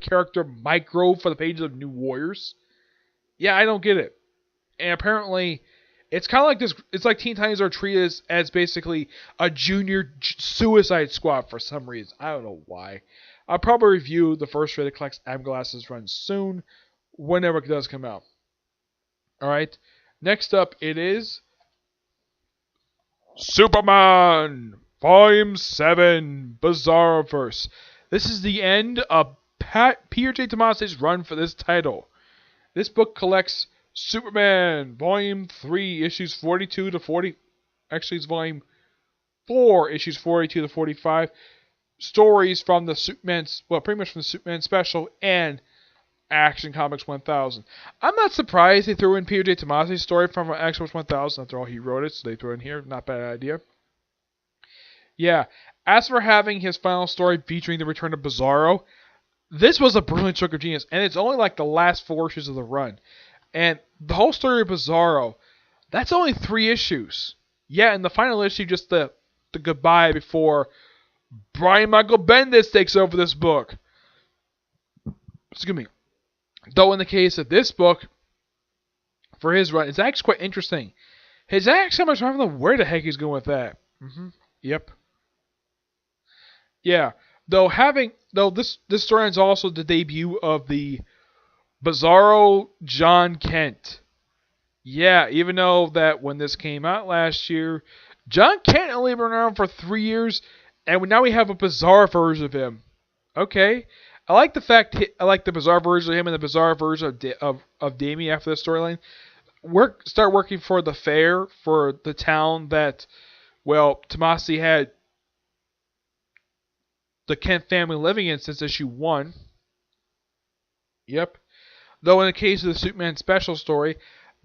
character micro for the pages of New Warriors. Yeah, I don't get it. And apparently, it's kind of like this. It's like Teen Titans are treated as basically a junior Suicide Squad for some reason. I don't know why. I'll probably review the first Rated Collects Glasses run soon, whenever it does come out. Alright, next up it is Superman Volume 7 Bizarroverse. This is the end of Peter J. Tomasi's run for this title. This book collects Superman Volume 3, issues 42 to 40. Actually, it's Volume 4, issues 42 to 45. Stories from the Superman, well, pretty much from the Superman special and Action Comics 1000. I'm not surprised they threw in Peter J. Tomasi's story from Action Comics 1000. After all, he wrote it, so they threw it in here. Not bad idea. Yeah, as for having his final story featuring the return of Bizarro, this was a brilliant stroke of genius, and it's only like the last 4 issues of the run. And the whole story of Bizarro, that's only 3 issues. Yeah, and the final issue, just the goodbye before Brian Michael Bendis takes over this book. Excuse me. Though in the case of this book, for his run, it's actually quite interesting. His action, I don't know where the heck he's going with that. Yep. Yeah. Though this story is also the debut of the Bizarro John Kent. Yeah, even though that when this came out last year, John Kent only been around for 3 years, and now we have a bizarre version of him. Okay. I like the bizarre version of him and the bizarre version of Damien after this storyline. Start working for the fair for the town that, well, Tomasi had the Kent family living in since issue 1. Yep. Though in the case of the Superman special story,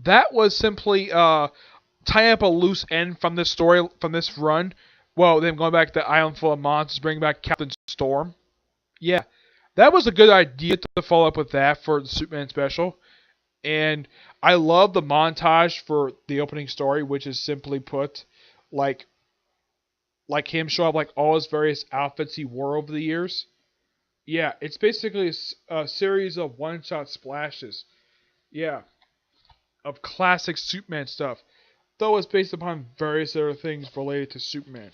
that was simply tying up a loose end from this story, from this run. Well, them going back to the Island Full of Monsters, bringing back Captain Storm. Yeah, that was a good idea to follow up with that for the Superman special. And I love the montage for the opening story, which is simply put, like him show up like all his various outfits he wore over the years. Yeah, it's basically a series of one-shot splashes. Yeah, of classic Superman stuff. Though it's based upon various other things related to Superman.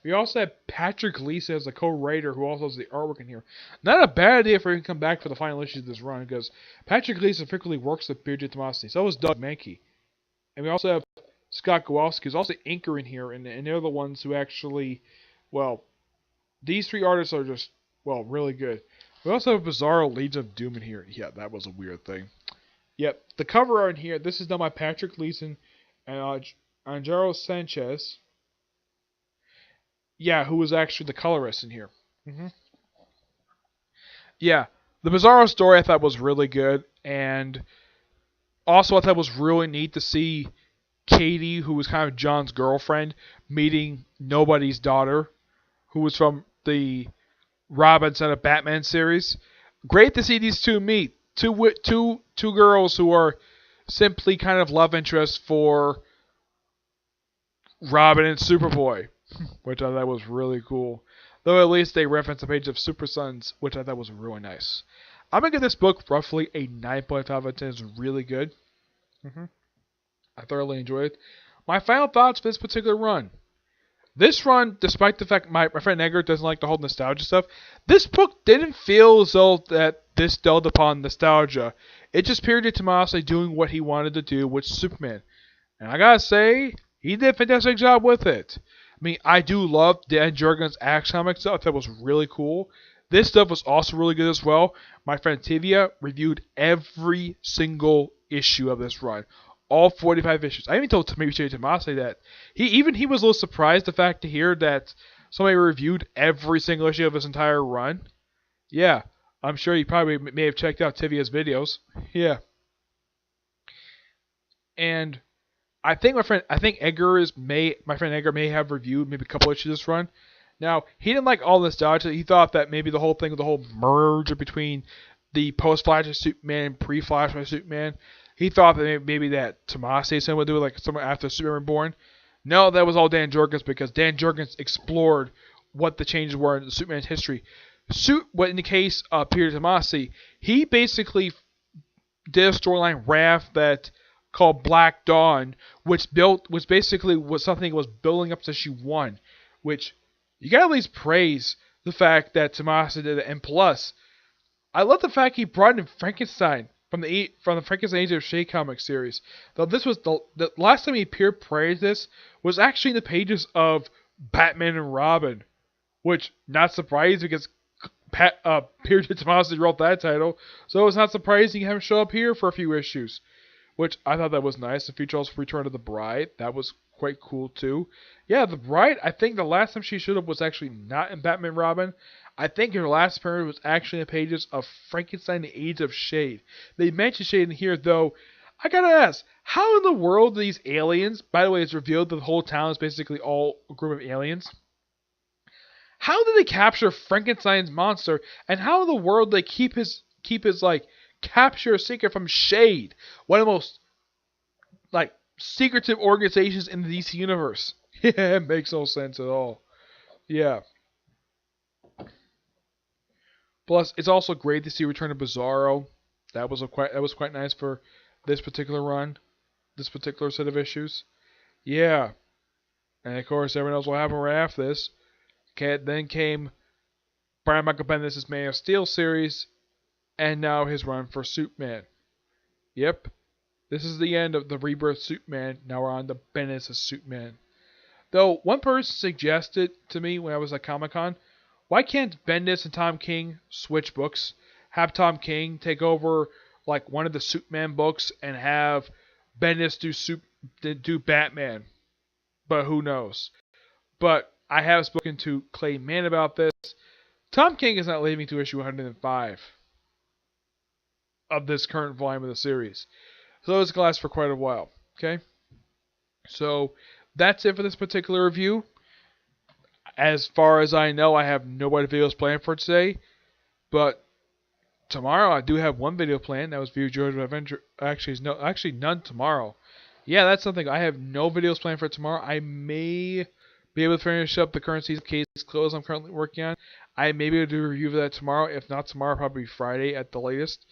We also have Patrick Gleason as a co-writer who also has the artwork in here. Not a bad idea for him to come back for the final issue of this run, because Patrick Gleason frequently works with Peter J. Tomasi. So does Doug Mankey. And we also have Scott Kowalski, who's also the inker in here, and they're the ones who actually, well, these 3 artists are just, well, really good. We also have Bizarro Legion of Doom in here. Yeah, that was a weird thing. Yep, the cover art in here, this is done by Patrick Gleason and Angelo Sanchez. Yeah, who was actually the colorist in here. Yeah, the Bizarro story I thought was really good, and also I thought it was really neat to see Katie, who was kind of John's girlfriend, meeting Nobody's daughter, who was from the Robin Son of Batman series. Great to see these two meet. Two girls who are simply kind of love interests for Robin and Superboy, which I thought was really cool. Though at least they reference a page of Super Sons, which I thought was really nice. I'm going to give this book roughly a 9.5 out of 10. It's really good. I thoroughly enjoyed it. My final thoughts for this particular run. This run, despite the fact my friend Edgar doesn't like the whole nostalgia stuff, this book didn't feel as though that this delved upon nostalgia. It just appeared to Tomasi doing what he wanted to do with Superman. And I gotta say, he did a fantastic job with it. I mean, I do love Dan Jurgens' Action Comics stuff. That was really cool. This stuff was also really good as well. My friend Tivia reviewed every single issue of this run. All 45 issues. I even told Tomasi that. He was a little surprised the fact to hear that somebody reviewed every single issue of his entire run. Yeah, I'm sure he probably may have checked out Tivia's videos. Yeah. And I think my friend Edgar may have reviewed maybe a couple issues of this run. Now, he didn't like all this nostalgia. He thought that maybe the whole thing with the whole merger between the post-Flash of Superman and pre-Flash of Superman, he thought that maybe that Tomasi would do it like somewhere after Superman Reborn. No, that was all Dan Jurgens, because Dan Jurgens explored what the changes were in Superman's history. What in the case of Peter Tomasi, he basically did a storyline raft that called Black Dawn, which basically was something that was building up to issue 1, which you gotta at least praise the fact that Tomasi did it. And plus, I love the fact he brought in Frankenstein from the Frankenstein Age of Shade comic series. Though this was the last time he appeared prior to this was actually in the pages of Batman and Robin, which not surprising because Peter Tomasi wrote that title, so it's not surprising to have him show up here for a few issues, which I thought that was nice. The feature also Return of the Bride, that was quite cool too. Yeah, the Bride, I think the last time she showed up was actually not in Batman and Robin. I think her last appearance was actually in the pages of Frankenstein the Age of Shade. They mentioned Shade in here, though. I gotta ask, how in the world do these aliens, by the way, it's revealed that the whole town is basically all a group of aliens. How did they capture Frankenstein's monster, and how in the world do they keep his like capture a secret from Shade, one of the most like secretive organizations in the DC universe? Yeah, it makes no sense at all. Yeah. Plus, it's also great to see Return of Bizarro. That was quite nice for this particular run, this particular set of issues. Yeah, and of course everyone else will have a after this. Then came Brian Michael Bendis' Man of Steel series, and now his run for Superman. Yep, this is the end of the Rebirth Superman. Now we're on to Bendis' Superman. Though one person suggested to me when I was at Comic-Con, why can't Bendis and Tom King switch books? Have Tom King take over like one of the Superman books and have Bendis do Batman. But who knows? But I have spoken to Clay Mann about this. Tom King is not leaving to issue 105 of this current volume of the series. So it's going to last for quite a while. Okay? So that's it for this particular review. As far as I know, I have no other videos planned for today. But tomorrow I do have one video planned. That was View George Avenger. Actually none tomorrow. Yeah, that's something. I have no videos planned for tomorrow. I may be able to finish up the current season Case Close I'm currently working on. I may be able to do a review of that tomorrow. If not tomorrow, probably Friday at the latest.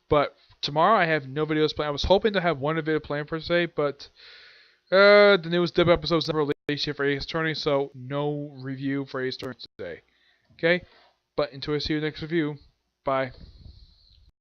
But tomorrow I have no videos planned. I was hoping to have one video planned for today, but the newest Dib episode is never released yet for Ace Attorney, so no review for Ace Attorney today. Okay? But until I see you next review, bye.